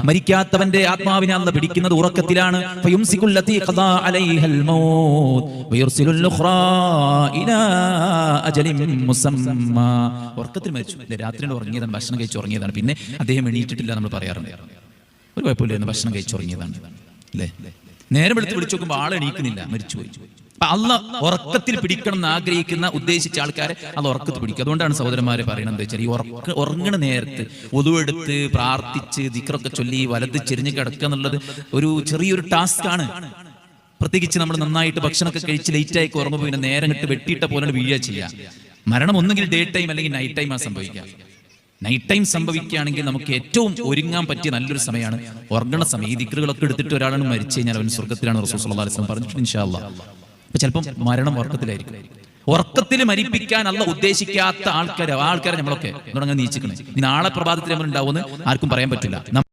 മരിക്കാത്തവന്റെ ആത്മാവിനെ അല്ലാഹു പിടിക്കുന്നത് ഉറക്കത്തിലാണ്. ഫയുംസികുൽ ലതീ ഖദാ അലൈഹൽ മൗത്ത് വയുർസിലുൽ ഉഖ്റാ ഇലാ അജലിൻ മുസമ്മാ. ഉറക്കത്തിൽ മരിച്ചു, രാത്രിയിൽ ഉറങ്ങിയതാണ്, ഭക്ഷണം കഴിച്ച് ഉറങ്ങിയതാണ്, പിന്നെ അദ്ദേഹം എണീറ്റിട്ടില്ല നമ്മൾ പറയാറുണ്ട്. ഒരു കുഴപ്പമില്ലായിരുന്നു, ഭക്ഷണം കഴിച്ചുറങ്ങിയതാണ് അല്ലേ. നേരം എടുത്ത് വിളിച്ചു നോക്കുമ്പോൾ ആൾ എണീക്കുന്നില്ല, മരിച്ചുപോയി. അപ്പൊ അല്ലാഹ് ഉറക്കത്തിൽ പിടിക്കണം എന്ന് ആഗ്രഹിക്കുന്ന ഉദ്ദേശിച്ച ആൾക്കാരെ അത് ഉറക്കത്തിൽ പിടിക്കും. അതുകൊണ്ടാണ് സഹോദരന്മാരെ പറയണത് എന്താ വെച്ചാൽ, ഈ ഉറങ്ങണ നേരത്ത് ഒതുവെടുത്ത് പ്രാർത്ഥിച്ച് ദിക്റൊക്കെ ചൊല്ലി വലത് ചെരിഞ്ഞ് കിടക്കുക എന്നുള്ളത് ഒരു ചെറിയൊരു ടാസ്ക് ആണ്. പ്രത്യേകിച്ച് നമ്മൾ നന്നായിട്ട് ഭക്ഷണമൊക്കെ കഴിച്ച് ലേറ്റായി ഉറങ്ങുമ്പോൾ പിന്നെ നേരം ഇട്ട് വെട്ടിയിട്ട പോലെ വീഴുക ചെയ്യാം. മരണം ഒന്നുകിൽ ഡേ ടൈം അല്ലെങ്കിൽ നൈറ്റ് ടൈമാണ് സംഭവിക്കുക. നൈറ്റ് ടൈം സംഭവിക്കുകയാണെങ്കിൽ നമുക്ക് ഏറ്റവും ഒരുങ്ങാൻ പറ്റിയ നല്ലൊരു സമയമാണ് ഉറങ്ങണ സമയം. ഈ ദിക്റുകളൊക്കെ എടുത്തിട്ട് ഒരാളാണ് മരിച്ചു കഴിഞ്ഞാൽ അവൻ സ്വർഗ്ഗത്തിലാണ് റസൂൽ സ്വല്ലല്ലാഹു അലൈഹി വസല്ലം പറഞ്ഞിട്ടുണ്ട് ഇൻഷാ അല്ലാഹ്. അപ്പൊ ചിലപ്പം മരണം ഉറക്കത്തിലായിരിക്കും. ഉറക്കത്തിൽ മരിപ്പിക്കാൻ അല്ലാഹ് ഉദ്ദേശിക്കാത്ത ആൾക്കാരെ നമ്മളൊക്കെ തുടങ്ങാൻ നീച്ചിക്കണേ. ഇനി നാളെ പ്രഭാതത്തിൽ നമ്മൾ ഉണ്ടാവുമെന്ന് ആർക്കും പറയാൻ പറ്റില്ല.